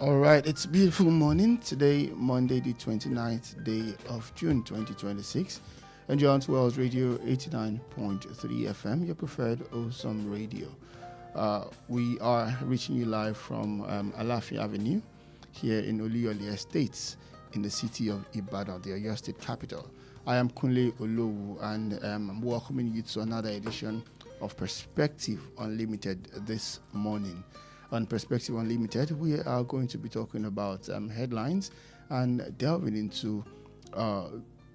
All right, it's a beautiful morning today, Monday, the 29th day of June 2026. And you're on Wells Radio 89.3 FM, your preferred awesome radio. We are reaching you live from Alafi Avenue here in Oloyede Estates in the city of Ibadan, the Oyo State capital. I am Kunle Olowu, and I'm welcoming you to another edition of Perspective Unlimited this morning. On Perspective Unlimited, we are going to be talking about headlines and delving into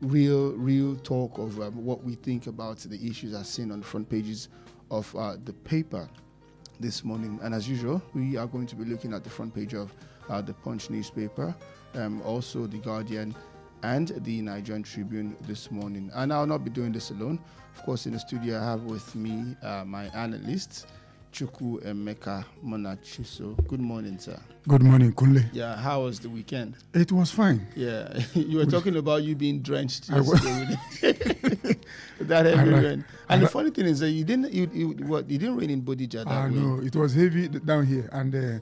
real talk of what we think about the issues as seen on the front pages of the paper this morning. And as usual, we are going to be looking at the front page of the Punch newspaper, also the Guardian and the Nigerian Tribune this morning. And I'll not be doing this alone. Of course, in the studio, I have with me my analysts, Chuku Emeka Monachiso. Good morning, sir. Good morning, Kunle. Yeah, how was the weekend? It was fine. Yeah, you were talking about you being drenched yesterday with that heavy rain. And the funny thing is that you didn't rain in Bodija that way. No, it was heavy down here, and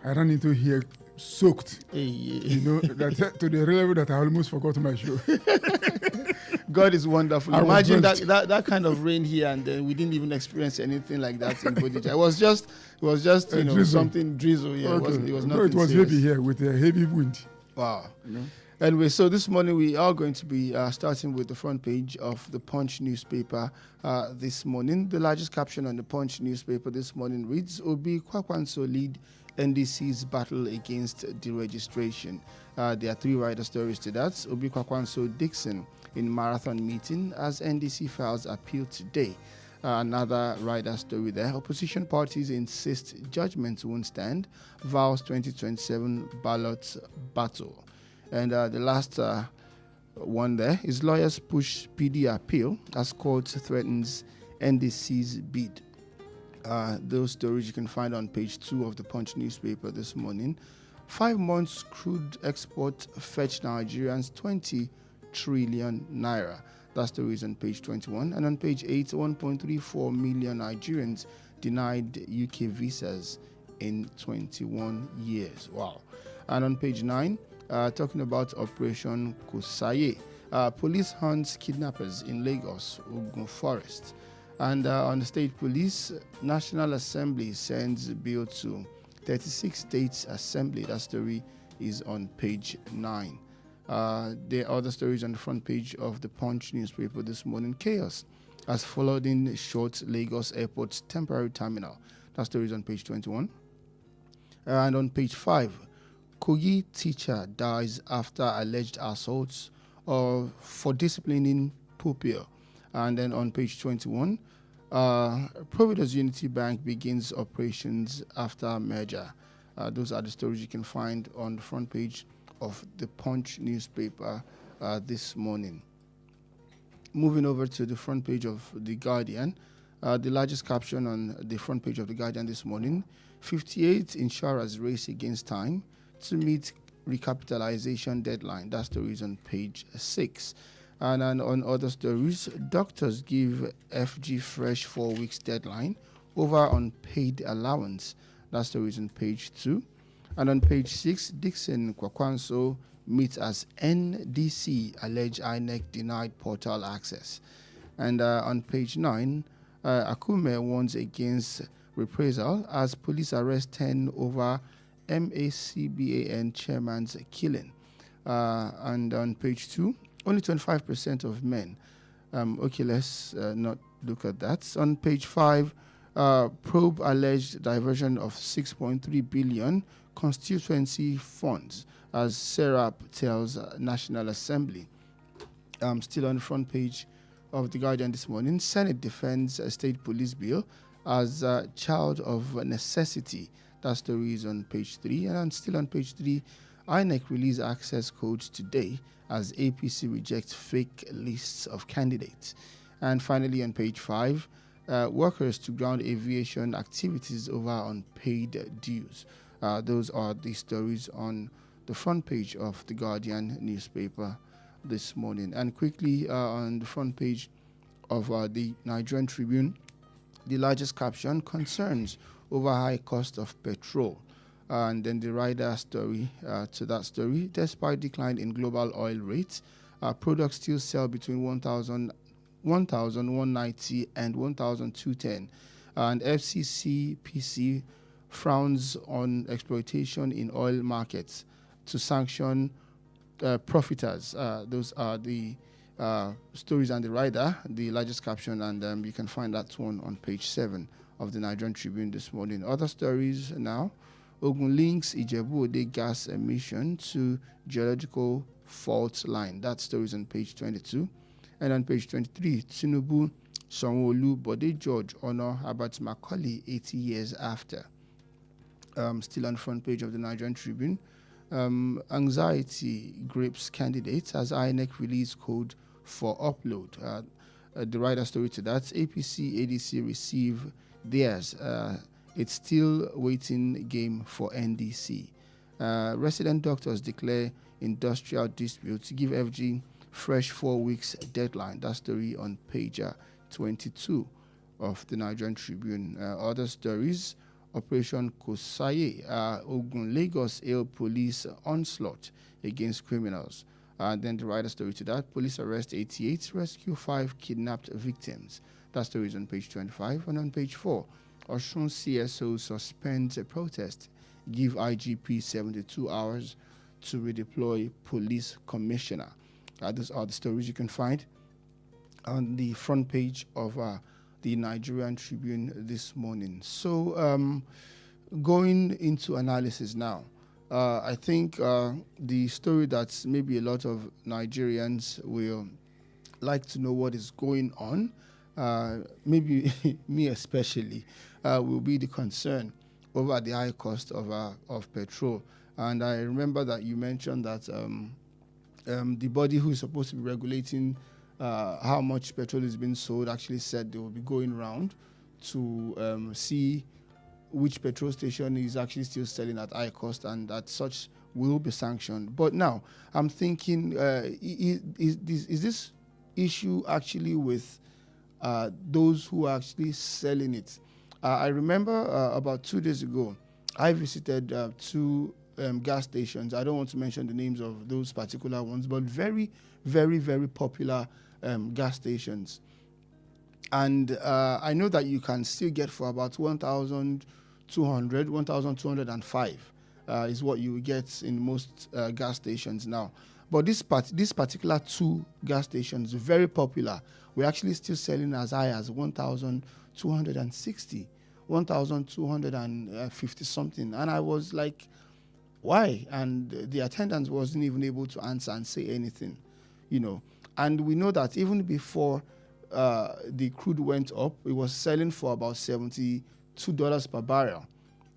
I ran into here soaked. Hey. You know, that, to the level that I almost forgot my shoe. God is wonderful. Imagine that kind of rain here, and then we didn't even experience anything like that in Bodija. It was just drizzle. Something drizzle. Yeah, okay. it was nothing. No, it was serious. heavy here with a heavy wind. Wow. You know? Anyway, so this morning we are going to be starting with the front page of the Punch newspaper this morning. The largest caption on the Punch newspaper this morning reads, Obi Kwakwanso lead NDC's battle against deregistration. There are three rider stories to that. Obi Kwakwanso Dixon in marathon meeting as NDC files appeal today. Another rider story there. Opposition parties insist judgments won't stand. Vows 2027 ballot battle. And the last one there is lawyers push PD appeal as court threatens NDC's bid. Those stories you can find on page 2 of the Punch newspaper this morning. 5 months crude export fetched Nigerians 20 trillion naira. That story is on page 21. And on page 8, 1.34 million Nigerians denied UK visas in 21 years. Wow. And on page 9, talking about Operation Kusaye, police hunts kidnappers in Lagos, Ogun Forest. And on the state police, National Assembly sends bill to 36 states assembly. That story is on page 9. There are other stories on the front page of the Punch newspaper this morning. Chaos has followed in short Lagos Airport's temporary terminal. That story is on page 21. And on page 5, Kogi teacher dies after alleged assaults for disciplining pupil. And then on page 21, Providence Unity Bank begins operations after merger. Those are the stories you can find on the front page of the Punch newspaper this morning. Moving over to the front page of the Guardian, the largest caption on the front page of the Guardian this morning: 58 insurers race against time to meet recapitalization deadline. That story is on page 6. And on other stories, doctors give FG Fresh 4 weeks deadline over unpaid allowance. That story is on page 2. And on page 6, Dixon Kwakwanso meets as NDC alleged INEC denied portal access. And on page 9, Akume warns against reprisal as police arrest 10 over MACBAN chairman's killing. And on page 2, only 25% of men. Okay, let's not look at that. On page 5, probe alleged diversion of 6.3 billion constituency funds, as Serap tells National Assembly. Still on the front page of the Guardian this morning, Senate defends a state police bill as a child of necessity. That story is on page 3. And still on page 3, INEC release access codes today as APC rejects fake lists of candidates. And finally on page 5, workers to ground aviation activities over unpaid dues. Those are the stories on the front page of the Guardian newspaper this morning. And quickly on the front page of the Nigerian Tribune, the largest caption: concerns over high cost of petrol. And then the rider story to that story: despite decline in global oil rates, products still sell between 1,190 and 1,210. And FCCPC frowns on exploitation in oil markets to sanction profiteers. Those are the stories and the rider, the largest caption, and you can find that one on page 7 of the Nigerian Tribune this morning. Other stories now: Ogun links AGBEYEWO gas emission to geological fault line. That story is on page 22. And on page 23, Tinubu, Sanwo-Olu, Bode George honor Herbert Macaulay 80 years after. Still on the front page of the Nigerian Tribune. Anxiety grips candidates as INEC release code for upload. The rider story to that: APC, ADC receive theirs. It's still waiting game for NDC. Resident doctors declare industrial disputes, give FG fresh 4 weeks deadline. That story on page 22 of the Nigerian Tribune. Other stories: Operation Kosaye, Ogun Lagos hail police onslaught against criminals. Then the rider story to that: police arrest 88, rescue 5 kidnapped victims. That story is on page 25. And on page 4, Osun CSO suspends a protest, give IGP 72 hours to redeploy police commissioner. Those are the stories you can find on the front page of the Nigerian Tribune this morning. So going into analysis now, I think the story that maybe a lot of Nigerians will like to know what is going on, maybe me especially, will be the concern over the high cost of petrol. And I remember that you mentioned that the body who is supposed to be regulating how much petrol is being sold actually said they will be going around to see which petrol station is actually still selling at high cost, and that such will be sanctioned. But now I'm thinking, is this issue actually with those who are actually selling it? I remember about 2 days ago, I visited 2 gas stations. I don't want to mention the names of those particular ones, but very, very, very popular gas stations. And I know that you can still get for about 1,200, 1,205 is what you get in most gas stations now. But this particular 2 gas stations, very popular, we're actually still selling as high as 1,260, 1,250 something. And I was like, why? And the attendant wasn't even able to answer and say anything, you know. And we know that even before the crude went up, it was selling for about $72 per barrel.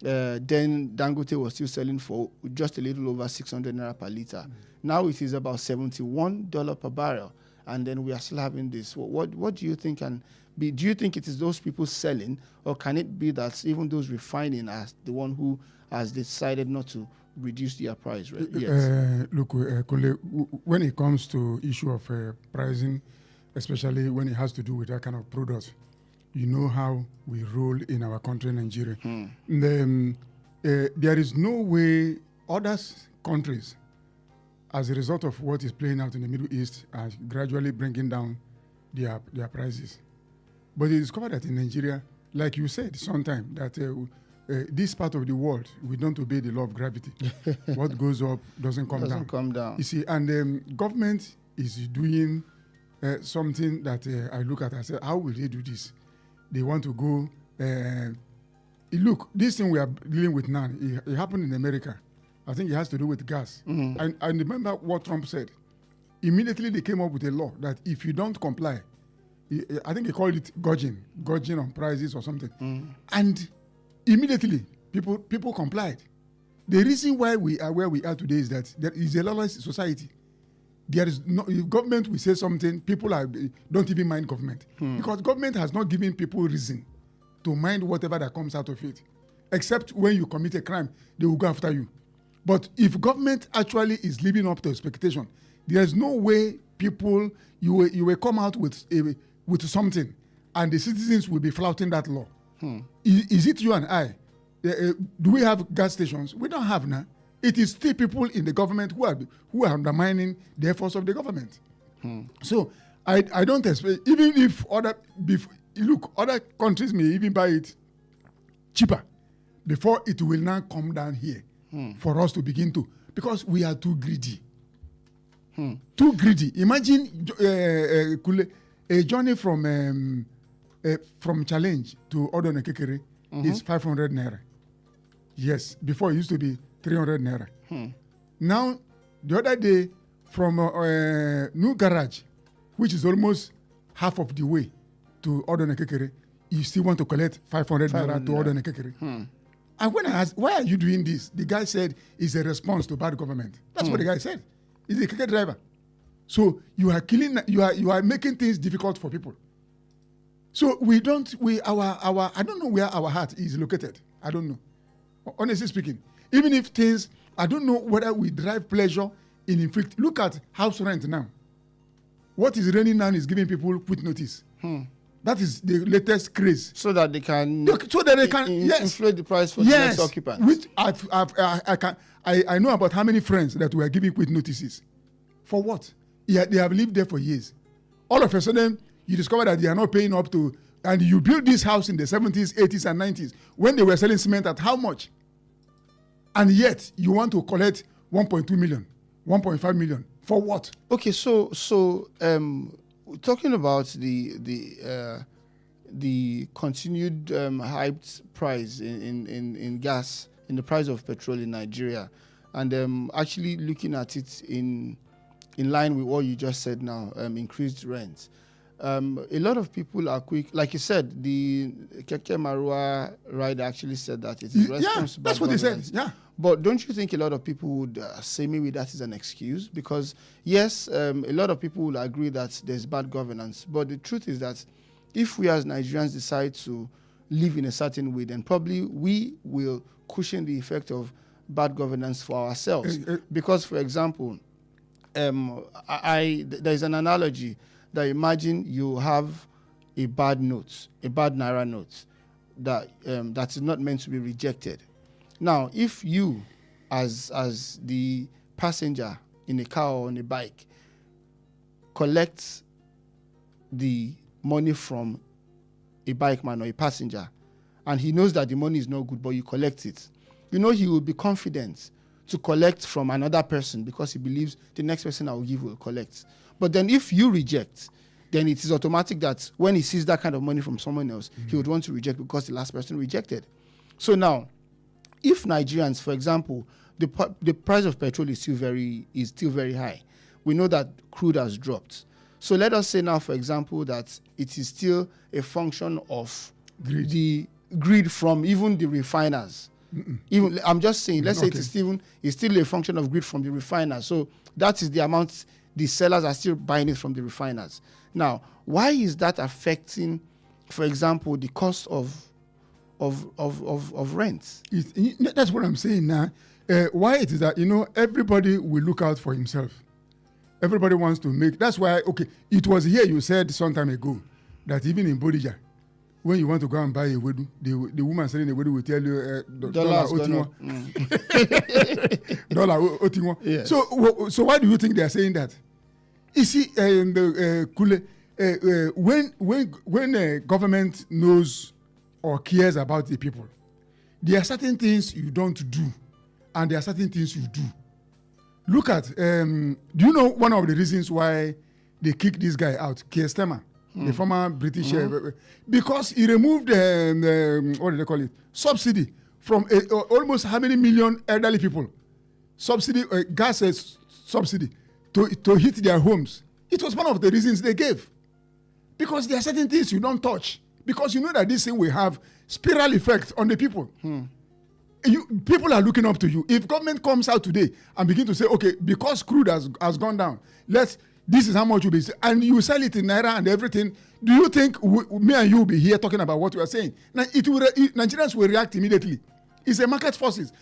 Then Dangote was still selling for just a little over 600 naira per liter. Now it is about $71 per barrel. And then we are still having this. What do you think can be? Do you think it is those people selling, or can it be that even those refining are the one who has decided not to reduce their price? Right? Yes. Look, Kole, when it comes to issue of pricing, especially when it has to do with that kind of product, you know how we roll in our country, Nigeria. There is no way other countries, as a result of what is playing out in the Middle East, are gradually bringing down their prices. But they discovered that in Nigeria, like you said sometime, that this part of the world, we don't obey the law of gravity. What goes up doesn't come down. You see, and government is doing something that I look at and say, how will they do this? They want to go. Look, this thing we are dealing with now, it happened in America. I think it has to do with gas. And I remember what Trump said. Immediately they came up with a law that if you don't comply, I think he called it gouging on prices or something. And immediately people complied. The reason why we are where we are today is that there is a lawless society. There is no, if government will say something, people don't even mind government. Because government has not given people reason to mind whatever that comes out of it. Except when you commit a crime, they will go after you. But if government actually is living up to expectation, there is no way people, you will come out with something and the citizens will be flouting that law. Is it you and I do we have gas stations? We don't have now. It is still people in the government who are undermining the efforts of the government. So I don't expect, even if other countries may even buy it cheaper before it will now come down here for us to begin to, because we are too greedy. Too greedy. Imagine a journey from Challenge to Odonekekere is 500 naira. Yes, before it used to be 300 naira. Now, the other day from New Garage, which is almost half of the way to Odonekekere, you still want to collect 500 naira to Odonekekere. And when I asked, why are you doing this? The guy said it's a response to bad government. That's what the guy said. He's a keke driver. So you are you are making things difficult for people. So I don't know where our heart is located. I don't know. Honestly speaking, even if things, I don't know whether we derive pleasure in inflict. Look at house rent now. What is raining now is giving people quick notice. That is the latest craze. So that they can yes, inflate the price for the next occupants. Which I know about how many friends that were giving quick notices. For what? Yeah, they have lived there for years. All of a sudden, you discover that they are not paying up to, and you built this house in the 70s, 80s, and 90s when they were selling cement at how much? And yet, you want to collect 1.2 million, 1.5 million. For what? Okay, so talking about the continued hyped price in gas, in the price of petrol in Nigeria, and actually looking at it in line with what you just said now, increased rent. A lot of people are quick, like you said, the Keke Marua rider actually said that it is responsible. That's what they said. Yeah. But don't you think a lot of people would say maybe that is an excuse? Because yes, a lot of people will agree that there's bad governance. But the truth is that if we as Nigerians decide to live in a certain way, then probably we will cushion the effect of bad governance for ourselves. Because, for example, there's an analogy that imagine you have a bad note, a bad Naira note that is not meant to be rejected. Now, if you, as the passenger in a car or on a bike, collect the money from a bike man or a passenger, and he knows that the money is not good, but you collect it, you know he will be confident to collect from another person because he believes the next person I will give will collect. But then if you reject, then it is automatic that when he sees that kind of money from someone else, he would want to reject because the last person rejected. So now, if Nigerians, for example, the price of petrol is still very high. We know that crude has dropped. So let us say now, for example, that it is still a function of the greed from even the refiners. Even I'm just saying, let's say it's still a function of greed from the refiners. So that is the amount the sellers are still buying it from the refiners. Now, why is that affecting, for example, the cost of rent? That's what I'm saying now. Why it is that, everybody will look out for himself. Everybody wants to make, that's why, it was here you said some time ago that even in Bodija, when you want to go and buy a wedu, the woman selling a wedu will tell you dollar otinwa. Yes. So why do you think they are saying that? You see, when government knows or cares about the people, there are certain things you don't do, and there are certain things you do. Look at, do you know one of the reasons why they kicked this guy out, Keir Starmer, the former British, because he removed, what do they call it, subsidy from almost how many million elderly people, subsidy, gas subsidy to heat their homes. It was one of the reasons they gave. Because there are certain things you don't touch. Because you know that this thing will have spiral effect on the people. People are looking up to you. If government comes out today and begin to say, okay, because crude has gone down, this is how much will be, and you sell it in Naira and everything, do you think me and you will be here talking about what you are saying? Now, Nigerians will react immediately. It's a market forces.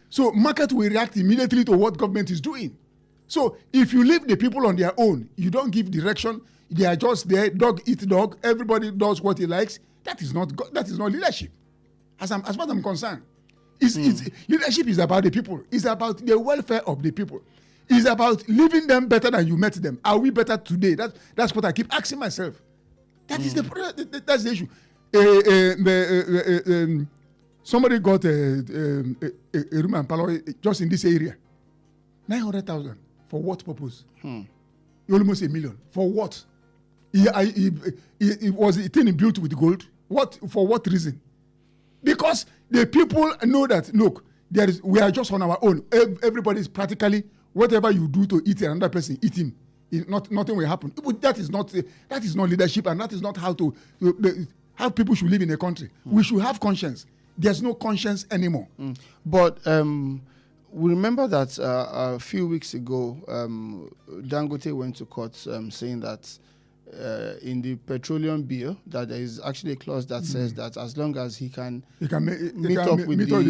So market will react immediately to what government is doing. So if you leave the people on their own, you don't give direction, they are just there, dog eat dog, everybody does what he likes, that is not leadership, as far as I'm concerned. Leadership is about the people. It's about the welfare of the people. It's about leaving them better than you met them. Are we better today? That's what I keep asking myself. That is that's the issue. Somebody got a room and parlor just in this area. 900,000. For what purpose? Almost 1 million. For what? It was a thing built with gold. For what reason? Because the people know that, look, we are just on our own. Everybody is practically, whatever you do to eat another person, eat him. Nothing will happen. That is not leadership, and that is not how people should live in a country. We should have conscience. There's no conscience anymore. But we remember that a few weeks ago, Dangote went to court saying that in the petroleum bill, that there is actually a clause that says that as long as he can meet up with the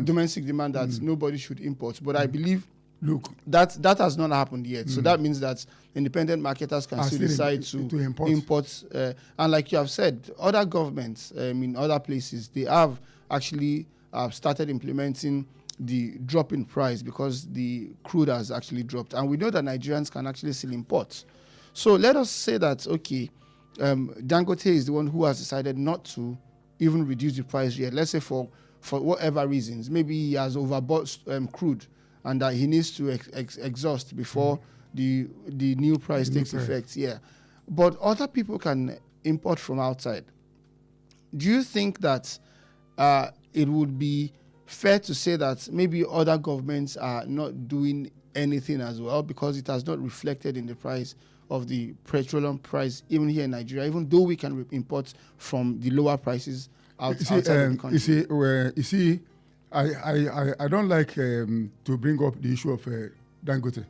domestic demand, that nobody should import. But I believe, look, that has not happened yet. So that means that independent marketers can still decide to import. And like you have said, other governments in other places, they have actually started implementing the drop in price because the crude has actually dropped. And we know that Nigerians can actually still import. So let us say that, okay, Dangote is the one who has decided not to even reduce the price yet. Let's say for whatever reasons. Maybe he has overbought crude and that he needs to exhaust before the new price takes effect. Yeah. But other people can import from outside. Do you think that it would be fair to say that maybe other governments are not doing anything as well because it has not reflected in the price of the petroleum price, even here in Nigeria, even though we can import from the lower prices outside of the country? You see, I don't like to bring up the issue of Dangote.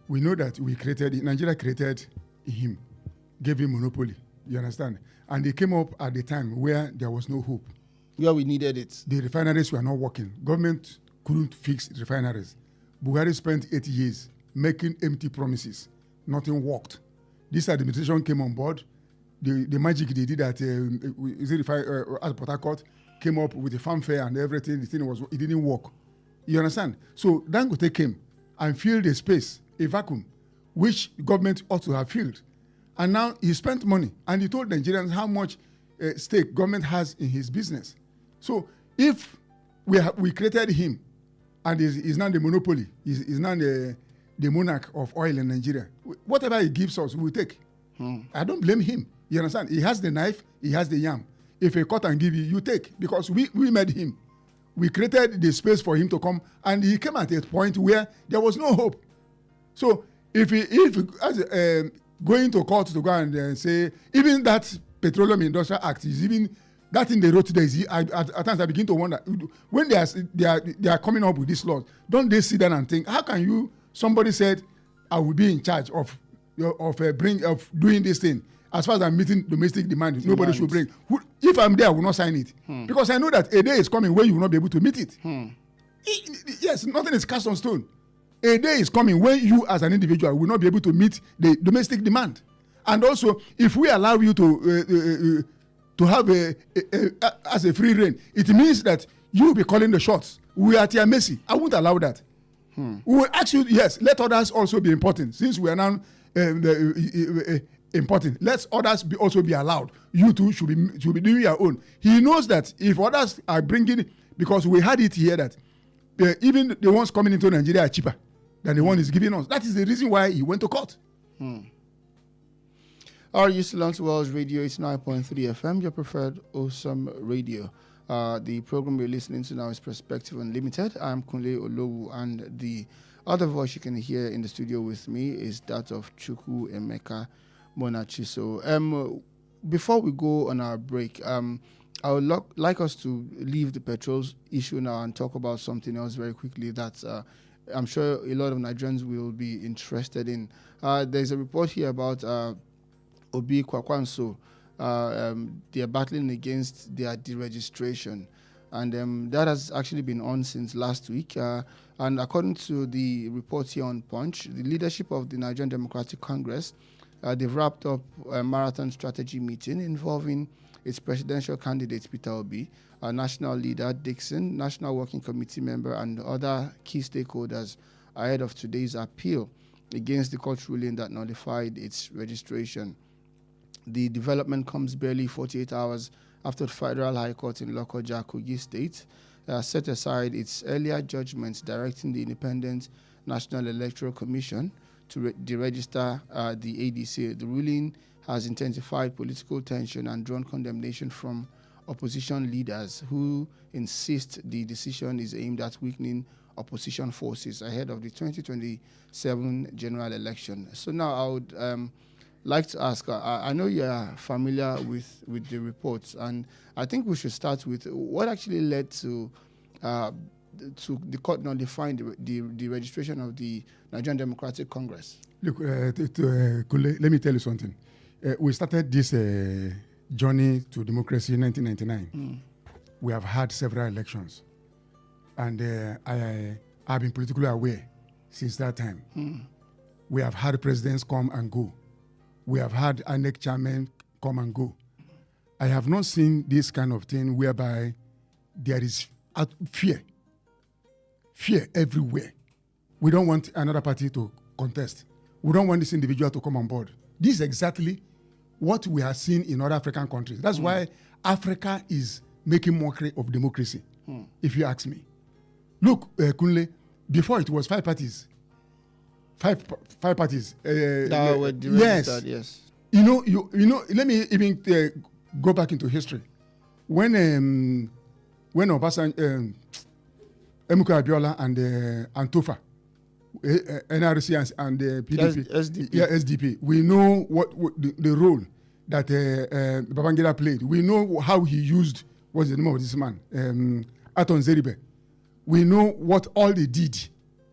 We know that Nigeria created him, gave him monopoly, you understand? And they came up at the time where there was no hope. Where we needed it. The refineries were not working. Government couldn't fix refineries. Buhari spent 8 years making empty promises. Nothing worked. This administration came on board. The magic they did at Port Harcourt came up with a fanfare and everything. It didn't work. You understand? So Dangote came and filled a space, a vacuum, which government ought to have filled. And now he spent money and he told Nigerians how much stake government has in his business. So if we created him and he's now the monopoly, he's now the monarch of oil in Nigeria, whatever he gives us, we'll take. I don't blame him. You understand? He has the knife, he has the yam. If a cut and give you, you take. Because we made him. We created the space for him to come, and he came at a point where there was no hope. So if going to court to go and say, even that Petroleum Industrial Act is even that in the road today. At times I begin to wonder, when they are coming up with this law, don't they sit down and think, how can you? Somebody said, I will be in charge of doing this thing. As far as I'm meeting domestic demand, nobody should bring. If I'm there, I will not sign it. Because I know that a day is coming where you will not be able to meet it. Yes, nothing is cast on stone. A day is coming when you as an individual will not be able to meet the domestic demand. And also, if we allow you to have as a free reign, it means that you will be calling the shots. We are at your mercy. I won't allow that. We will ask you, yes, let others also be important. Since we are now important, let others also be allowed. You too should be doing your own. He knows that if others are bringing, because we had it here that even the ones coming into Nigeria are cheaper than the one he's giving us. That is the reason why he went to court. You still on to Wells Radio, it's 9.3 FM, your preferred awesome radio. The program you're listening to now is Perspective Unlimited. I'm Kunle Olowu, and the other voice you can hear in the studio with me is that of Chukwu Emeka Monachiso. Before we go on our break, I would like us to leave the petrol issue now and talk about something else very quickly that I'm sure a lot of Nigerians will be interested in. There's a report here about Obi Kwakwanso. They are battling against their deregistration, and that has actually been on since last week. And according to the report here on Punch, the leadership of the Nigerian Democratic Congress, they've wrapped up a marathon strategy meeting involving its presidential candidate, Peter Obi, our national leader, Dixon, National Working Committee member, and other key stakeholders ahead of today's appeal against the court ruling that nullified its registration. The development comes barely 48 hours after the Federal High Court in Lokoja, Kogi State, set aside its earlier judgment directing the Independent National Electoral Commission to deregister the ADC. The ruling has intensified political tension and drawn condemnation from opposition leaders who insist the decision is aimed at weakening opposition forces ahead of the 2027 general election. So now I would like to ask, I know you are familiar with the reports, and I think we should start with what actually led to the court nullifying the registration of the Nigerian Democratic Congress. Look, Kule, let me tell you something. We started this journey to democracy in 1999. We have had several elections, and I have been politically aware since that time. We have had presidents come and go. We have had INEC chairmen come and go. I have not seen this kind of thing whereby there is fear everywhere. We don't want another party to contest. We don't want this individual to come on board. This is exactly what we have seen in other African countries. That's why Africa is making mockery of democracy, if you ask me. Look, Kunle, before it was 5 parties. Five parties. That were yes. Yes. You know. Let me even go back into history. When Obasanjo, Emuka Abiola and Tofa, NRC and PDP, SDP. Yeah, SDP. We know what the role that Babangida played. We know how he used. What's the name of this man? Aton Zeribe. We know what all they did.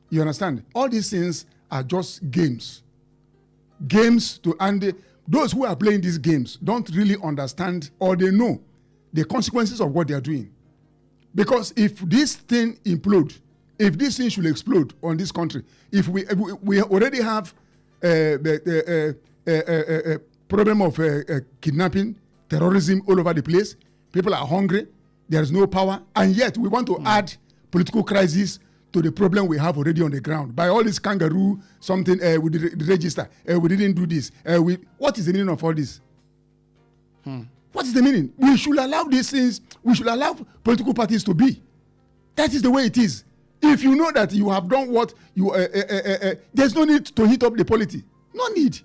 You understand? All these things are just games. Games to, and those who are playing these games don't really understand, or they know the consequences of what they are doing. Because if this thing implodes, if this thing should explode on this country, if we already have the problem of kidnapping, terrorism all over the place, people are hungry, there is no power, and yet we want to add political crisis to the problem we have already on the ground. By all this kangaroo, something with the register, we didn't do this. What is the meaning of all this? What is the meaning? We should allow these things, we should allow political parties to be. That is the way it is. If you know that you have done what you, there's no need to heat up the polity. No need.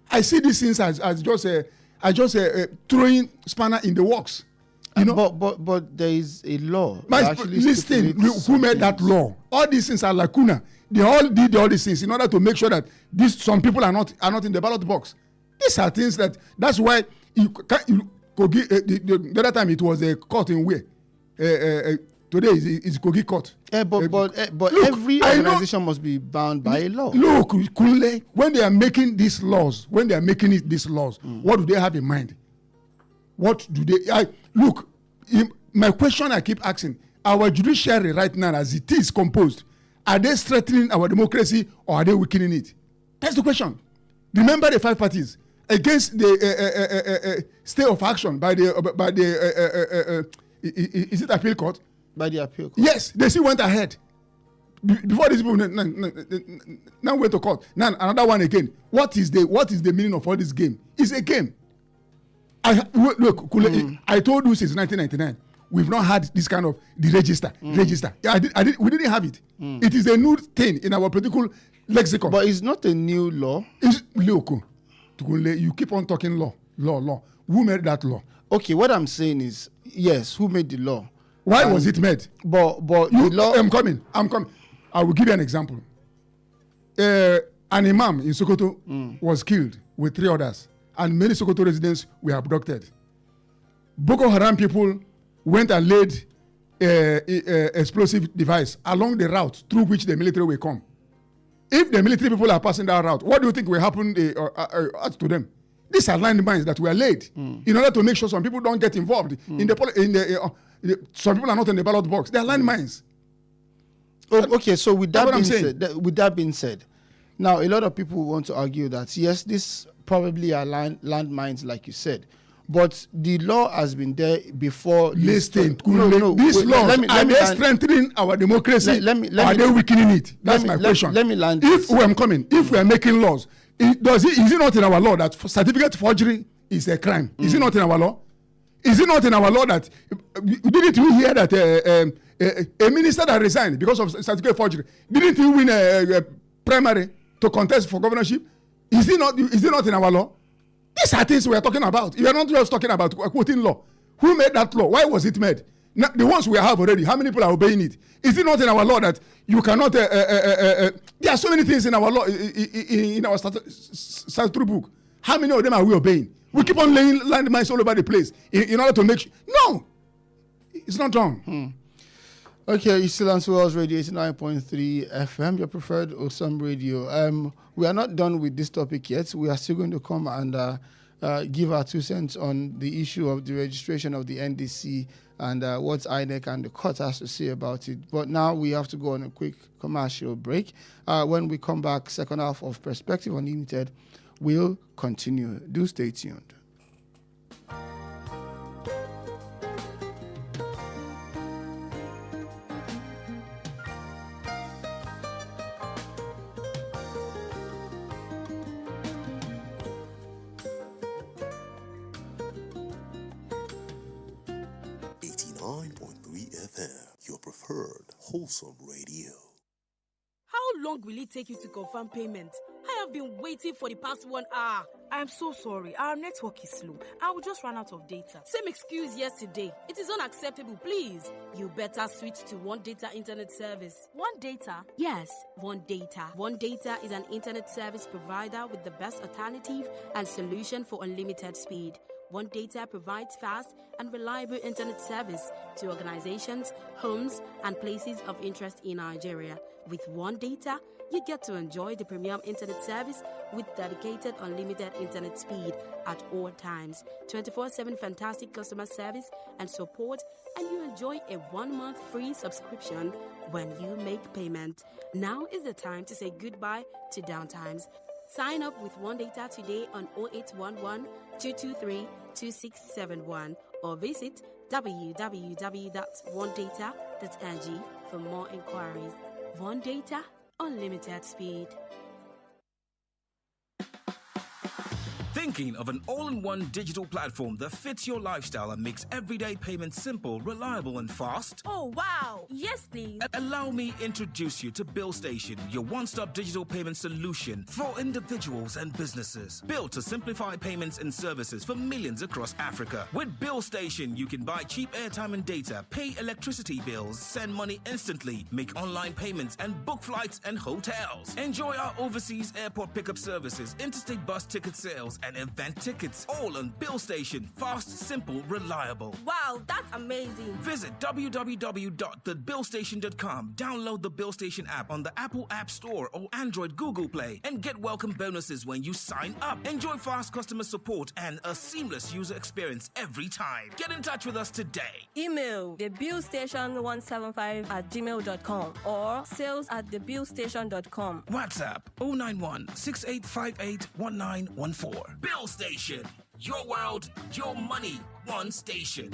I see these things as just throwing spanner in the works. You know? But there is a law. Listen, who made that law? All these things are lacuna. They all did all these things in order to make sure that some people are not in the ballot box. These are things that's why the other time it was a court in where today is Kogi court. But look, every organization must be bound by a law. Look, Kunle, when they are making these laws, what do they have in mind? What do they? Look, my question I keep asking: our judiciary right now, as it is composed, are they strengthening our democracy or are they weakening it? That's the question. Remember the 5 parties against the stay of action by the is it appeal court? By the appeal court. Yes, they still went ahead. Before these people now went to court. Now another one again. What is the meaning of all this game? It's a game. Look, I told you since 1999, we've not had this kind of the register. We didn't have it. It is a new thing in our political lexicon. But it's not a new law. Look, you keep on talking law. Who made that law? Okay, what I'm saying is, yes, who made the law? Why was it made? But the law. I'm coming. I will give you an example. An imam in Sokoto was killed with 3 others, and many Sokoto residents were abducted. Boko Haram people went and laid explosive device along the route through which the military will come. If the military people are passing that route, what do you think will happen to them? These are landmines that were laid in order to make sure some people don't get involved some people are not in the ballot box. They are landmines. Okay, so with that being said, now a lot of people want to argue that yes, these probably are landmines, like you said, But the law has been there before. Listen, These laws, are they strengthening our democracy? Are they weakening it? That's my question. Let me land. If we are making laws, is it not in our law that certificate forgery is a crime? Is it not in our law? Is it not in our law that didn't you hear that a minister that resigned because of certificate forgery, didn't he win a primary to contest for governorship? Is it not in our law? These are things we are talking about. You are not just talking about quoting law. Who made that law? Why was it made? Now, the ones we have already, how many people are obeying it? Is it not in our law that you cannot... there are so many things in our law, in our statutory book. How many of them are we obeying? We keep on laying landmines all over the place in order to make sure... No! It's not done. Okay, you still on Swells Radio 89.3 FM, your preferred Osam radio. We are not done with this topic yet. We are still going to come and give our 2 cents on the issue of the registration of the NDC and what INEC and the court has to say about it. But now we have to go on a quick commercial break. When we come back, second half of Perspective Unlimited will continue. Do stay tuned. Wholesome Radio. How long will it take you to confirm payment? I have been waiting for the past 1 hour. I'm so sorry. Our network is slow. I will just run out of data. Same excuse yesterday. It is unacceptable, please. You better switch to One Data Internet Service. One Data? Yes, One Data. One Data is an internet service provider with the best alternative and solution for unlimited speed. One Data provides fast and reliable internet service to organizations, homes, and places of interest in Nigeria. With One Data, you get to enjoy the premium internet service with dedicated unlimited internet speed at all times, 24/7 fantastic customer service and support, and you enjoy a 1-month free subscription when you make payment. Now is the time to say goodbye to downtimes. Sign up with One Data today on 0811 223 2671 or visit www.onedata.ng for more inquiries. One Data, unlimited speed. Thinking of an all-in-one digital platform that fits your lifestyle and makes everyday payments simple, reliable, and fast? Oh, wow. Yes, please. Allow me introduce you to BillStation, your one-stop digital payment solution for individuals and businesses. Built to simplify payments and services for millions across Africa. With BillStation, you can buy cheap airtime and data, pay electricity bills, send money instantly, make online payments, and book flights and hotels. Enjoy our overseas airport pickup services, interstate bus ticket sales, and event tickets, all on BillStation. Fast, simple, reliable. Wow, that's amazing. Visit www.thebillstation.com. Download the BillStation app on the Apple App Store or Android Google Play and get welcome bonuses when you sign up. Enjoy fast customer support and a seamless user experience every time. Get in touch with us today. Email thebillstation175@gmail.com or sales@thebillstation.com. WhatsApp 091 6858 1914. BillStation. Your world, your money, one station.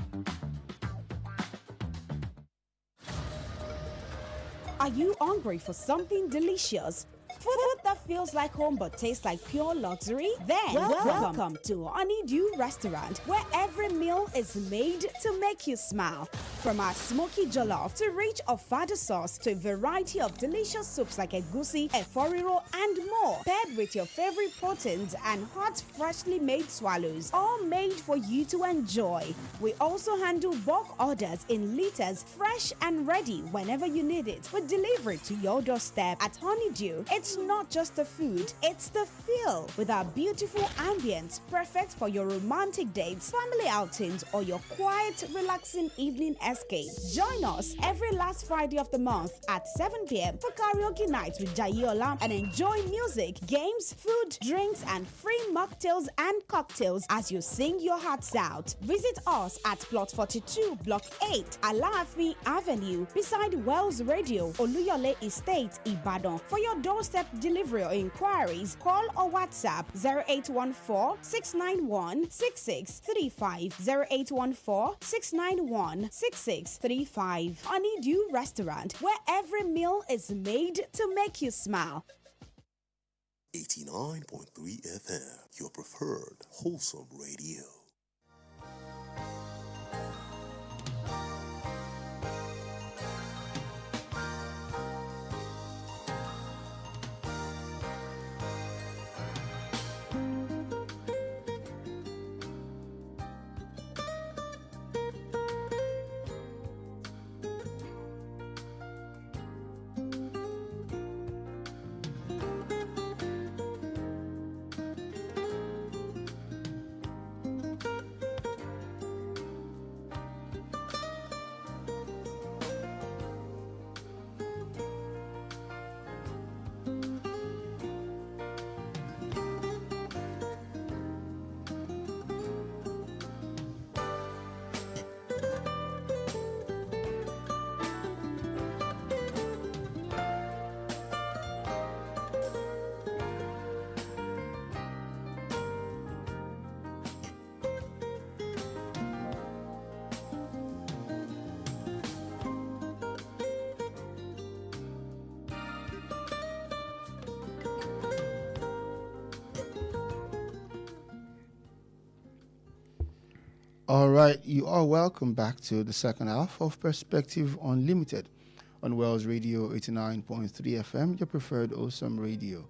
Are you hungry for something delicious? Food that feels like home but tastes like pure luxury? Then welcome to Honeydew Restaurant, where every meal is made to make you smile. From our smoky jollof to rich ofada sauce to a variety of delicious soups like egusi, eforiro, and more, paired with your favorite proteins and hot, freshly made swallows, all made for you to enjoy. We also handle bulk orders in liters, fresh and ready whenever you need it, with delivery to your doorstep. At Honeydew, it's not just the food, it's the feel. With our beautiful ambience, perfect for your romantic dates, family outings, or your quiet, relaxing evening escape. Join us every last Friday of the month at 7 p.m. for karaoke night with Jayola and enjoy music music, games, food, drinks, and free mocktails and cocktails as you sing your hearts out. Visit us at Plot 42, Block 8, Alaafin Avenue, beside Wells Radio, Oloyede Estate, Ibadan. For your doorstep delivery or inquiries, call or WhatsApp 0814-691-6635, 0814-691-6635. Honeydew Restaurant, where every meal is made to make you smile. 89.3 FM, your preferred wholesome radio. All right, you are welcome back to the second half of Perspective Unlimited on Wells Radio 89.3 FM, your preferred awesome radio.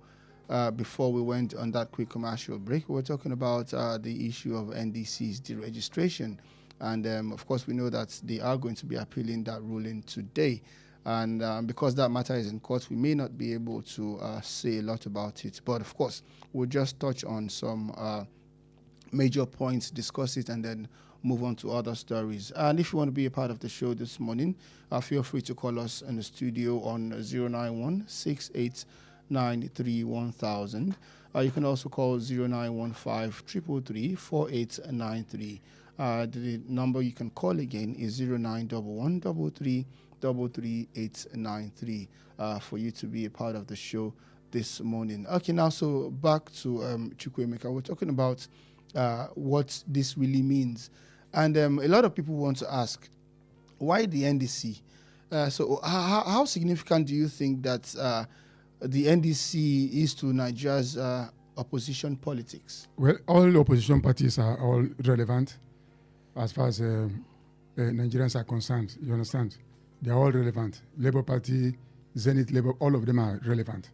Before we went on that quick commercial break, we were talking about the issue of NDC's deregistration. And of course, we know that they are going to be appealing that ruling today. And because that matter is in court, we may not be able to say a lot about it. But of course, we'll just touch on some major points, discuss it, and then move on to other stories. And if you want to be a part of the show this morning, feel free to call us in the studio on 091-6893-1000. You can also call 0915-333-4893. The number you can call again is 0911-33-33893 for you to be a part of the show this morning. Okay, now, so back to Chukwuemeka. We're talking about what this really means. And a lot of people want to ask, why the NDC? So how significant do you think that the NDC is to Nigeria's opposition politics? Well, all opposition parties are all relevant as far as Nigerians are concerned. You understand? They are all relevant. Labour Party, Zenith Labour, all of them are relevant.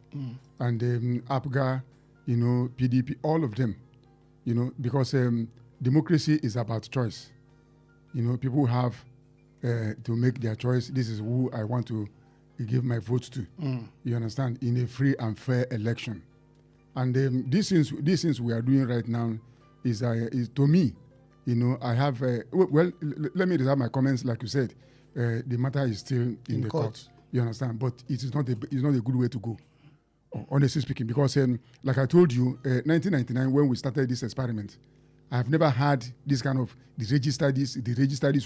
And APGA, PDP, all of them. Because democracy is about choice. People have to make their choice. This is who I want to give my vote to. You understand? In a free and fair election. And these things we are doing right now is to me, I have. Well, let me reserve my comments. Like you said, the matter is still in the court. You understand? But it is not a good way to go. Honestly speaking, because like I told you, 1999 when we started this experiment, I have never had this kind of they register this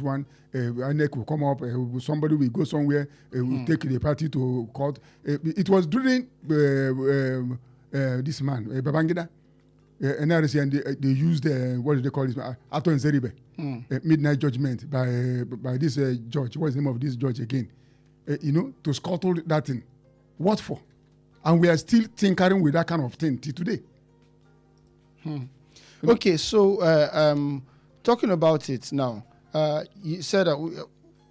one. INEC will come up, somebody will go somewhere, will take the party to court. It was during this man, Babangida, NRC, and they used what do they call this? Ato Nzeribe, midnight judgment by this judge. What's the name of this judge again? To scuttle that thing. What for? And we are still tinkering with that kind of thing till today. Okay, so talking about it now, you said that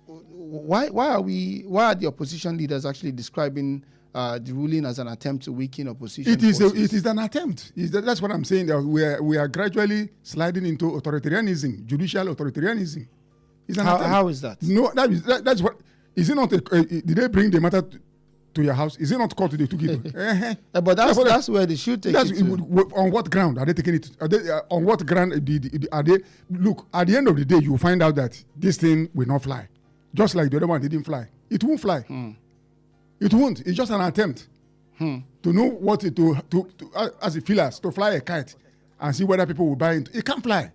why are the opposition leaders actually describing the ruling as an attempt to weaken opposition? It is an attempt. That's what I'm saying. We are gradually sliding into authoritarianism, judicial authoritarianism. How is that? No, that's what. Is it not? Did they bring the matter to your house? Is it not court they took it? But that's where they should take it. On what ground are they taking it? On what ground are they? Look, at the end of the day, you will find out that this thing will not fly. Just like the other one didn't fly. It won't fly. It won't. It's just an attempt. to know what as a feelers, to fly a kite and see whether people will buy into. It can't fly.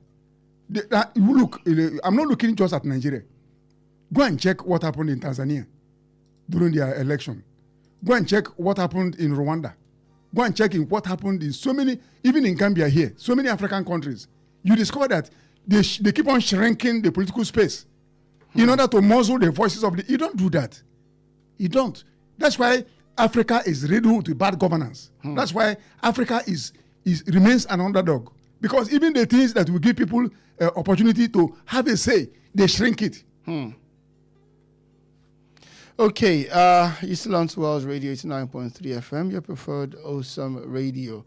Look, I'm not looking just at Nigeria. Go and check what happened in Tanzania during their election. Go and check what happened in Rwanda. Go and check what happened in so many, even in Gambia here, so many African countries. You discover that they keep on shrinking the political space in order to muzzle the voices of the. You don't do that. You don't. That's why Africa is riddled with bad governance. That's why Africa remains an underdog. Because even the things that will give people opportunity to have a say, they shrink it. Okay, you're still on Wells Radio 89.3 FM, your preferred awesome radio.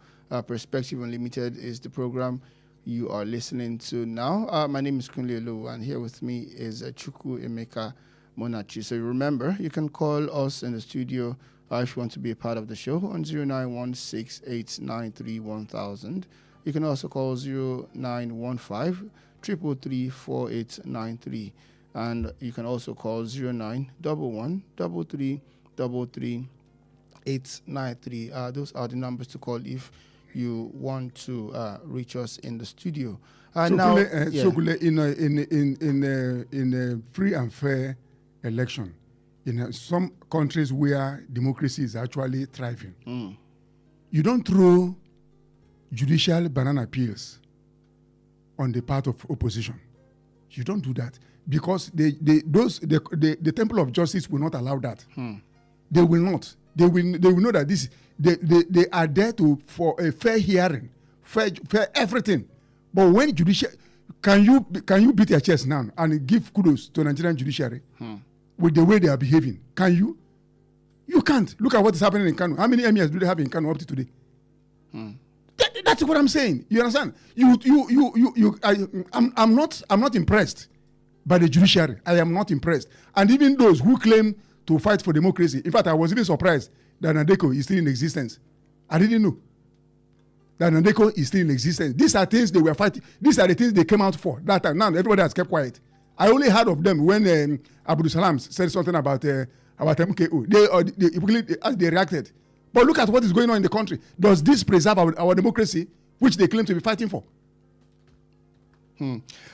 Perspective Unlimited is the program you are listening to now. My name is Kunle Olu, and here with me is Chukwu Emeka Monachi. So remember, you can call us in the studio if you want to be a part of the show on 0916-893-1000. You can also call 0915-333-4893. And you can also call 0911-33-893. Those are the numbers to call if you want to reach us in the studio. In a free and fair election, in some countries where democracy is actually thriving, you don't throw judicial banana peels on the part of opposition. You don't do that. Because the Temple of Justice will not allow that. They will not. They will know that they are there for a fair hearing, fair everything. But when judicial, can you beat your chest now and give kudos to Nigerian judiciary with the way they are behaving? Can you? You can't. Look at what is happening in Kano. How many emirs do they have in Kano up to today? That's what I'm saying. You understand? I'm not impressed by the judiciary. I am not impressed. And even those who claim to fight for democracy. In fact, I was even surprised that Nadeko is still in existence. I didn't know that Nadeko is still in existence. These are things they were fighting. These are the things they came out for. That time. Now everybody has kept quiet. I only heard of them when Abdul Salam said something about MKO. They reacted. But look at what is going on in the country. Does this preserve our democracy, which they claim to be fighting for?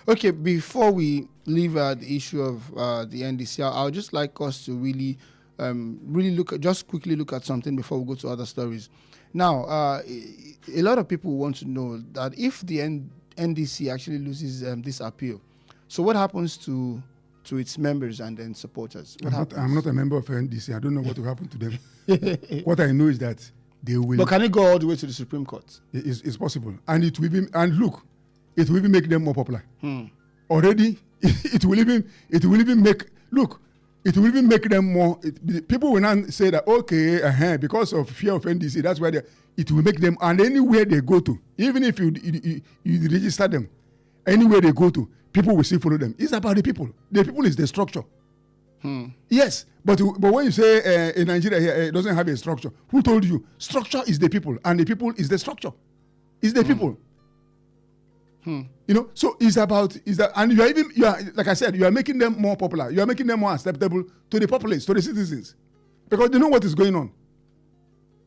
Okay, before we leave the issue of the NDC, I would just like us to really quickly look at something before we go to other stories. Now, a lot of people want to know that if the NDC actually loses this appeal, so what happens to its members and then supporters? I'm not a member of NDC. I don't know what will happen to them. What I know is that they will. But can it go all the way to the Supreme Court? It's possible, and it will be. And look. It will even make them more popular. Already, it will even make them more. People will not say that because of fear of NDC, that's why it will make them. And anywhere they go to, even if you register them, anywhere they go to, people will still follow them. It's about the people. The people is the structure. Yes, but when you say in Nigeria here it doesn't have a structure, who told you? Structure is the people, and the people is the structure. It's the people. So it's about and you are like I said, you are making them more popular. You are making them more acceptable to the populace, to the citizens, because they know what is going on.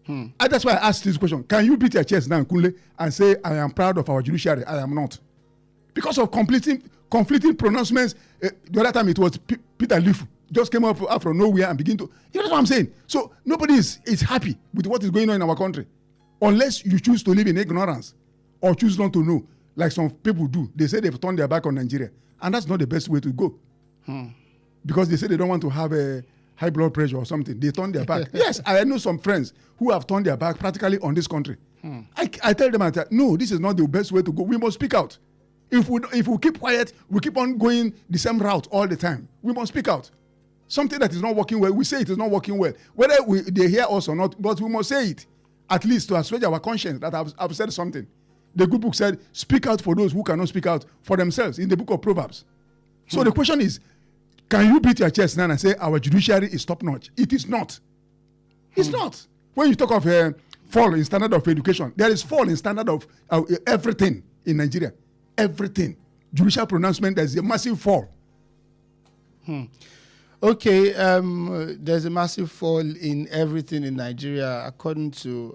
And that's why I asked this question: can you beat your chest now, Kunle, and say I am proud of our judiciary? I am not, because of conflicting pronouncements. The other time it was Peter Lifu just came up from nowhere and begin to. You know what I'm saying? So nobody is happy with what is going on in our country, unless you choose to live in ignorance or choose not to know. Like some people do. They say they've turned their back on Nigeria. And that's not the best way to go. Because they say they don't want to have a high blood pressure or something. They turn their back. Yes, I know some friends who have turned their back practically on this country. I tell them, no, this is not the best way to go. We must speak out. If we keep quiet, we keep on going the same route all the time. We must speak out. Something that is not working well, we say it is not working well. Whether they hear us or not, but we must say it. At least to assuage our conscience that I've said something. The good book said, speak out for those who cannot speak out for themselves in the book of Proverbs. So the question is, can you beat your chest now and say our judiciary is top-notch? It is not. It's not. When you talk of fall in standard of education, there is fall in standard of everything in Nigeria. Everything. Judicial pronouncement, there's a massive fall. Okay, there's a massive fall in everything in Nigeria, according to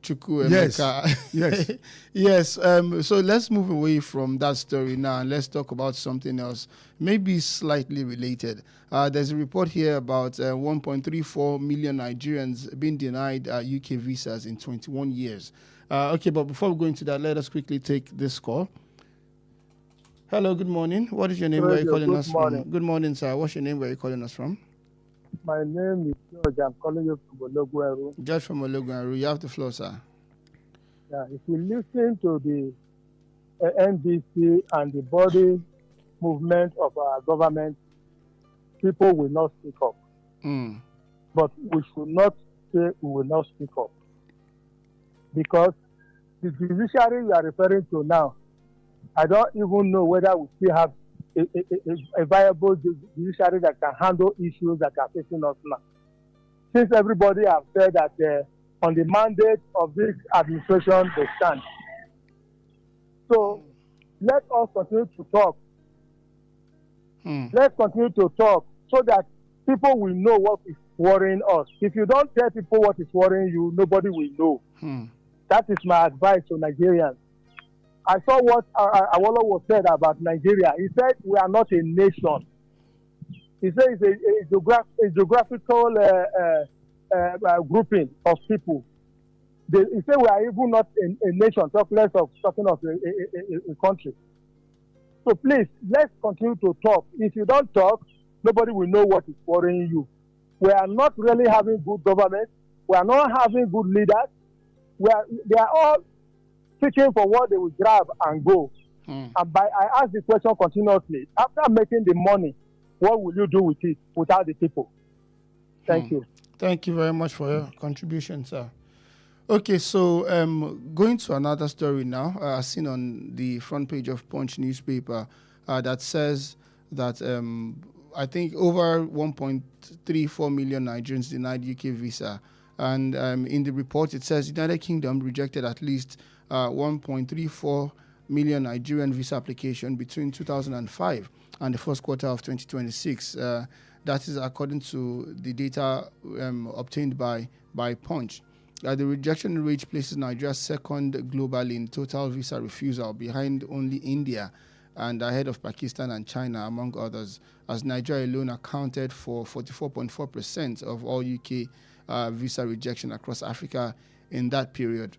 Chukwu Emeka. Yes. Yes. So let's move away from that story now and let's talk about something else, maybe slightly related. There's a report here about 1.34 million Nigerians being denied UK visas in 21 years. Okay, but before we go into that, let us quickly take this call. Hello, good morning. What is your name? Where are you calling us from? Good morning, sir. What's your name? Where are you calling us from? My name is George. I'm calling you from Oloyede. George from Oloyede. You have the floor, sir. Yeah, if you listen to the NDC and the body movement of our government, people will not speak up. But we should not say we will not speak up. Because the judiciary you are referring to now, I don't even know whether we still have a viable judiciary that can handle issues that are facing us now. Since everybody have said that on the mandate of this administration, they stand. So let us continue to talk. Let's continue to talk so that people will know what is worrying us. If you don't tell people what is worrying you, nobody will know. That is my advice to Nigerians. I saw what Awolowo said about Nigeria. He said we are not a nation. He said it's a geographical grouping of people. He said we are even not a nation, talking of a country. So please, let's continue to talk. If you don't talk, nobody will know what is worrying you. We are not really having good government. We are not having good leaders. They are all seeking for what they will grab and go. And I ask the question continuously. After making the money, what will you do with it without the people? Thank you. Thank you very much for your contribution, sir. Okay, so going to another story now. I've seen on the front page of Punch newspaper that says that I think over 1.34 million Nigerians denied UK visa. And in the report, it says United Kingdom rejected at least 1.34 million Nigerian visa application between 2005 and the first quarter of 2026. That is according to the data obtained by Punch. The rejection rate places Nigeria second globally in total visa refusal, behind only India and ahead of Pakistan and China, among others, as Nigeria alone accounted for 44.4% of all UK visa rejection across Africa in that period.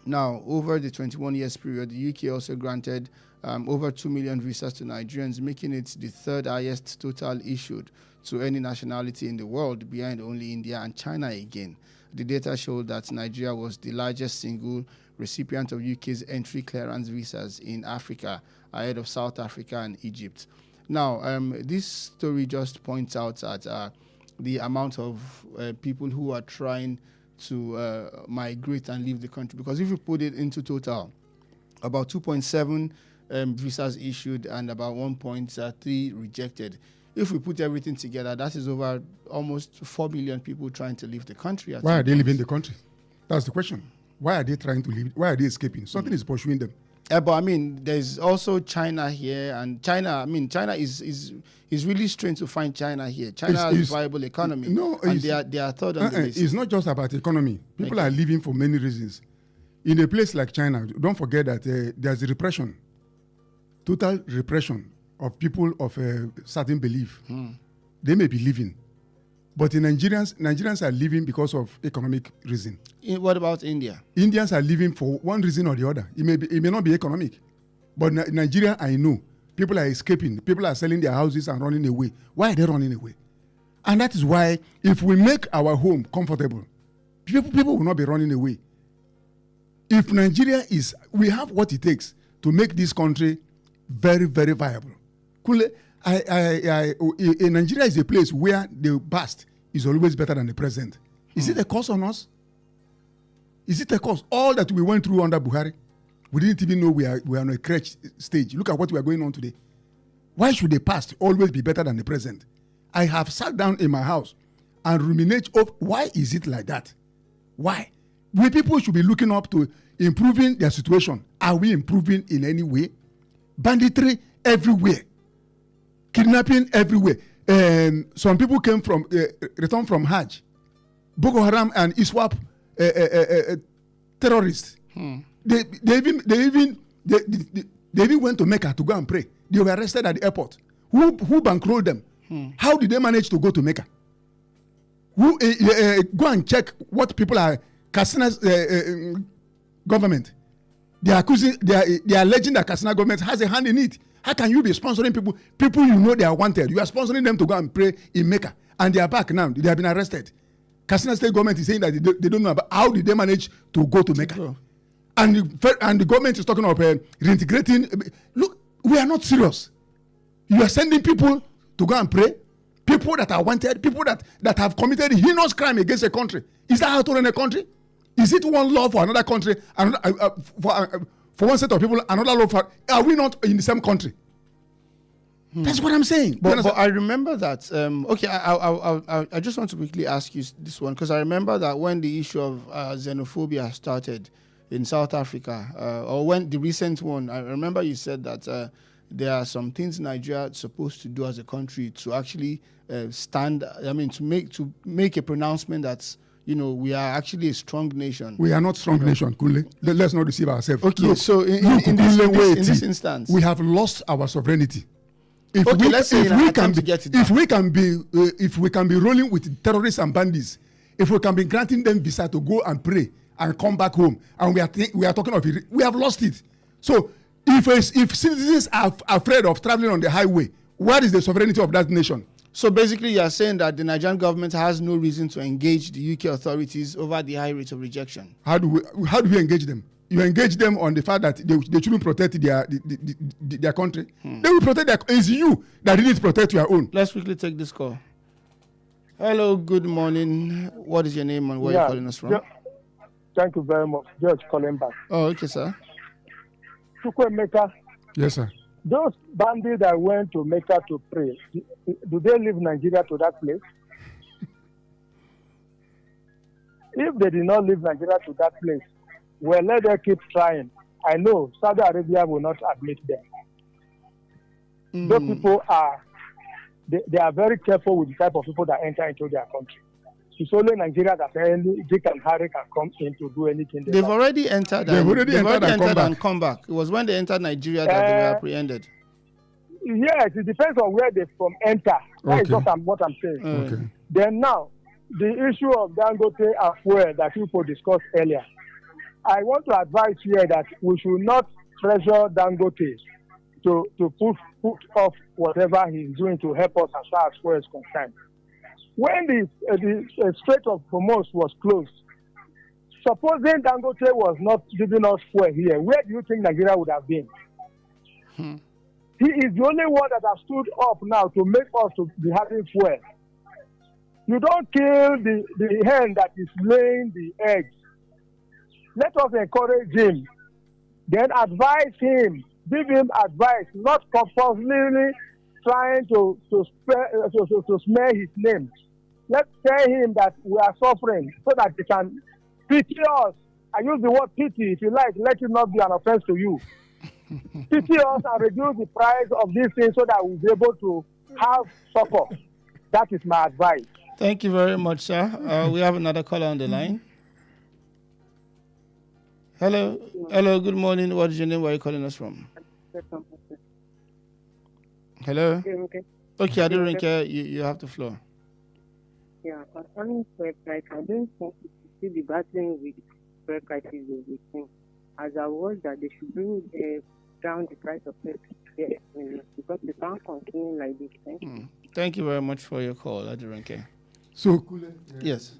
Now, over the 21 years period, the UK also granted over 2 million visas to Nigerians, making it the third highest total issued to any nationality in the world, behind only India and China again. The data showed that Nigeria was the largest single recipient of UK's entry clearance visas in Africa, ahead of South Africa and Egypt. Now, this story just points out at the amount of people who are trying to migrate and leave the country. Because if you put it into total, about 2.7 visas issued and about 1.3 rejected. If we put everything together, that is over almost 4 million people trying to leave the country. Why are they leaving the country? That's the question. Why are they trying to leave? Why are they escaping? Something is pursuing them. But I mean, there's also China here, and China is really strange to find China here. China has a viable economy, and they are third on the list. It's not just about economy. People are leaving for many reasons. In a place like China, don't forget that there's a repression, total repression of people of a certain belief. They may be leaving, but the Nigerians are leaving because of economic reason. What about India? Indians are leaving for one reason or the other. It may not be economic, but Nigeria, I know, people are escaping. People are selling their houses and running away. Why are they running away? And that is why, if we make our home comfortable, people will not be running away. If Nigeria we have what it takes to make this country very, very viable. Nigeria is a place where the past is always better than the present. Is it a curse on us? Is it a curse? All that we went through under Buhari, we didn't even know we are on a crutch stage. Look at what we are going on today. Why should the past always be better than the present? I have sat down in my house and ruminate over why is it like that? Why? We people should be looking up to improving their situation. Are we improving in any way? Banditry everywhere. Kidnapping everywhere. some people came from returned from Hajj. Boko Haram and ISWAP terrorists. They even went to Mecca to go and pray. They were arrested at the airport. Who bankrolled them? How did they manage to go to Mecca? Who go and check what people are Katsina's government. They are accusing. They are alleging that Katsina government has a hand in it. How can you be sponsoring people? People you know they are wanted. You are sponsoring them to go and pray in Mecca, and they are back now. They have been arrested. Katsina state government is saying that they don't know about how did they manage to go to Mecca, and the government is talking of reintegrating. Look, we are not serious. You are sending people to go and pray. People that are wanted, people that have committed heinous crime against a country. Is that how to run a country? Is it one law for another country, for one set of people, another law for? Are we not in the same country? That's what I'm saying. But I remember that. Okay, I just want to quickly ask you this one, because I remember that when the issue of xenophobia started in South Africa, or when the recent one, I remember you said that there are some things Nigeria is supposed to do as a country to actually stand. I mean, to make a pronouncement that, you know, we are actually a strong nation. We are not strong nation, Kule. Let's not deceive ourselves. Okay, look, so in this instance, we have lost our sovereignty. If we can be rolling with terrorists and bandits, if we can be granting them visa to go and pray and come back home, and we are talking of it, we have lost it. So if citizens are afraid of traveling on the highway, what is the sovereignty of that nation? So basically, you are saying that the Nigerian government has no reason to engage the UK authorities over the high rate of rejection. How do we engage them? You engage them on the fact that they shouldn't protect their country. They will protect their. It's you that didn't protect your own. Let's quickly take this call. Hello, good morning. What is your name and where are you calling us from? Thank you very much. Just calling back. Oh, okay, sir. Mecca. Yes, sir. Those bandits that went to Mecca to pray, do they leave Nigeria to that place? If they did not leave Nigeria to that place, well, let them keep trying. I know Saudi Arabia will not admit them. Those people they are very careful with the type of people that enter into their country. It's only Nigeria that Dick and Harry can come in to do anything. They've already entered and come back. It was when they entered Nigeria that they were apprehended. Yes, it depends on where they from enter. That is what I'm saying. Okay. Then now, the issue of Dangote and fuel that people discussed earlier, I want to advise here that we should not pressure Dangote to put off whatever he's doing to help us as far as fuel is concerned. When the Strait of Hormuz was closed, supposing Dangote was not giving us fuel here, where do you think Nigeria would have been? He is the only one that has stood up now to make us to be having fuel. You don't kill the hen that is laying the eggs. Let us encourage him. Then advise him. Give him advice, not compulsively trying to smear his name. Let's tell him that we are suffering so that he can pity us. I use the word pity, if you like, let it not be an offense to you. Pity us and reduce the price of these things so that we'll be able to have support. That is my advice. Thank you very much, sir. We have another caller on the line. Hello, good morning. What is your name? Where are you calling us from? Hello? Okay, I don't care. You have the floor. Yeah, concerning fuel price, I don't think we should be battling with fuel prices of the thing. As I was that they should bring down the price of fuel because they can't continue like this. Thank you. Thank you very much for your call, Adiranke. So, Kule, yes.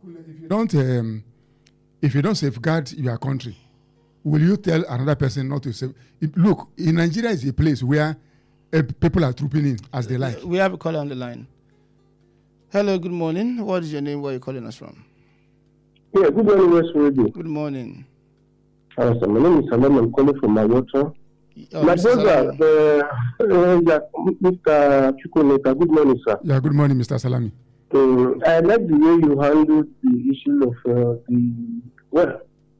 Kule, if you don't safeguard your country, will you tell another person not to save? Look, in Nigeria is a place where people are trooping in as they like. We have a caller on the line. Hello, good morning. What is your name? Where are you calling us from? Yeah, good morning, West Radio. Good morning. My name is Salam. I'm calling from my water. My brother, Mr. Chukwuneka. Good morning, sir. Yeah, good morning, Mr. Salami. I like the way you handled the issue of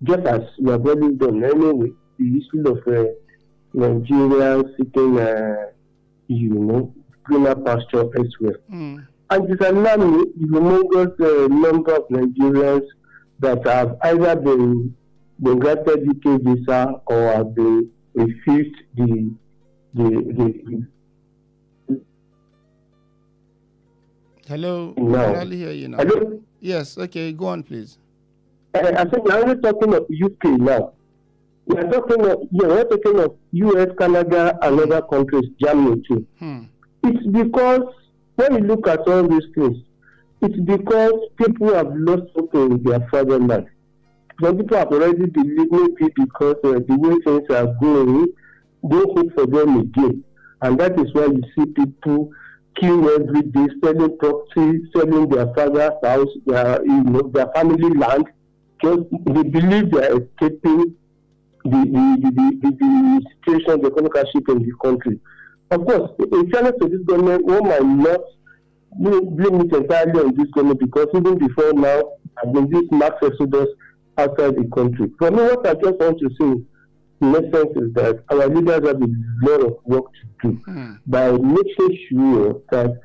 just as you have already done anyway, the issue of Nigeria seeking, greener pasture elsewhere. And it's an army, the humongous number of Nigerians that have either been granted UK visa or have been refused the Hello, I no. can hardly hear you now. Hello? Yes, okay, go on, please. I think we're only talking of UK now. We're talking of US, Canada, and other countries, Germany too. It's because when you look at all these things, it's because people have lost something in their fatherland. Some people have already believed maybe because the way things are going, don't hope for them again. And that is why you see people kill every day, selling property, selling their father's house, their family land. Because they believe they are escaping the situation, the economic hardship in the country. Of course, in fairness to this government, one might not blame it entirely on this government because even before now, I've been this mass exodus outside the country. For me, what I just want to say in essence is that our leaders have a lot of work to do by making sure that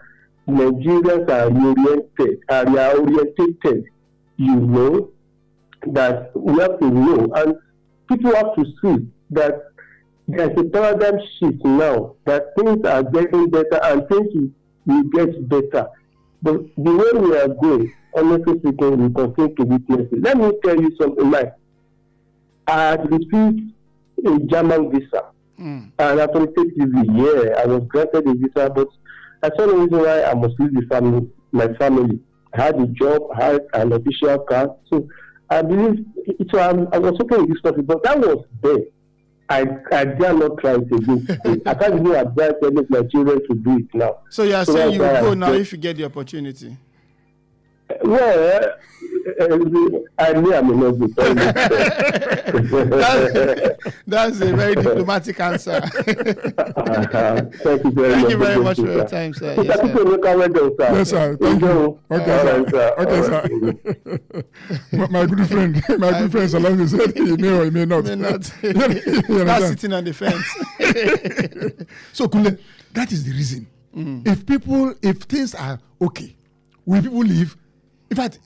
Nigerians are oriented, that we have to know, and people have to see that there's a paradigm shift now, that things are getting better and things will get better. But the way we are going, honestly speaking, we continue to witness it. Let me tell you something, Mike. I had received a German visa, and authoritatively, I was granted a visa, but I saw no reason why I must leave my family. I had a job, I had an official card, so I believe I was okay with this stuff, but that was there. I dare not try it again. I can't even advise any of my children to do it now. So you are saying you will go now if you get the opportunity? Well, I may not be. That's a very diplomatic answer. Thank you very much. Thank you very much for your time, sir. Yes, sir. Yes, sir. Thank you. Okay, sir. My good friend, Salam said he may or he may not. That's sitting on the fence. So, Kule, that is the reason. If things are okay, will people leave? In fact,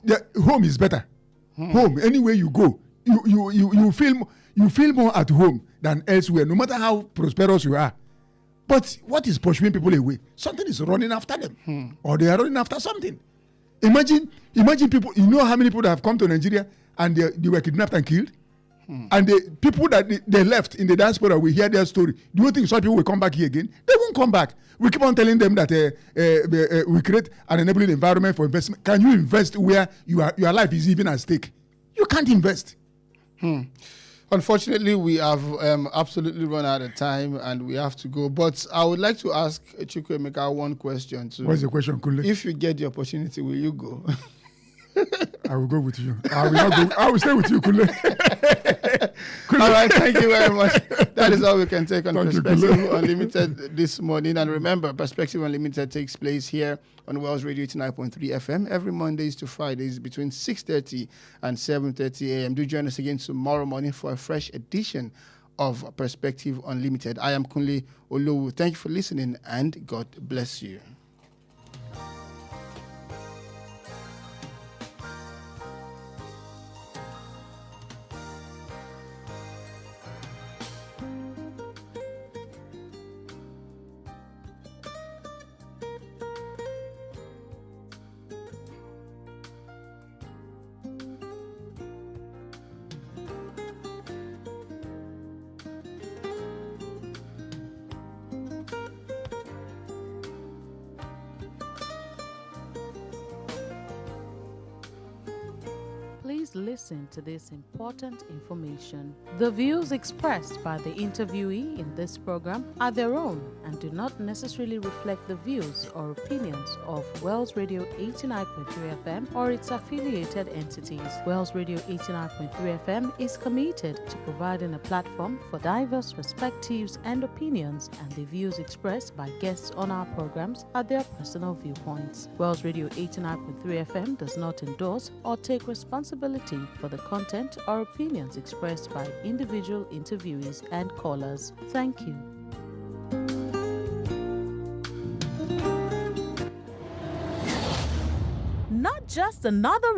home is better. Home, anywhere you go, you feel more at home than elsewhere, no matter how prosperous you are. But what is pursuing people away? Something is running after them, or they are running after something. Imagine people. You know how many people that have come to Nigeria and they were kidnapped and killed, and the people that they left in the diaspora, we hear their story. Do you think some people will come back here again? They won't come back. We keep on telling them that we create an enabling environment for investment. Can you invest where your life is even at stake? You can't invest. Unfortunately, we have absolutely run out of time and we have to go. But I would like to ask Chukwuemeka one question too. What's the question, Kule? If you get the opportunity, will you go? I will go with you. I will not go. I will stay with you, Kule. All right, thank you very much. That is all we can take on Perspective Unlimited this morning. And remember, Perspective Unlimited takes place here on Wells Radio 89.3 FM every Mondays to Fridays between 6:30 and 7:30 a.m. Do join us again tomorrow morning for a fresh edition of Perspective Unlimited. I am Kunle Olowu. Thank you for listening and God bless you. Please listen to this important information. The views expressed by the interviewee in this program are their own and do not necessarily reflect the views or opinions of Wells Radio 89.3 FM or its affiliated entities. Wells Radio 89.3 FM is committed to providing a platform for diverse perspectives and opinions, and the views expressed by guests on our programs are their personal viewpoints. Wells Radio 89.3 FM does not endorse or take responsibility for the content or opinions expressed by individual interviewees and callers. Thank you. not just another radio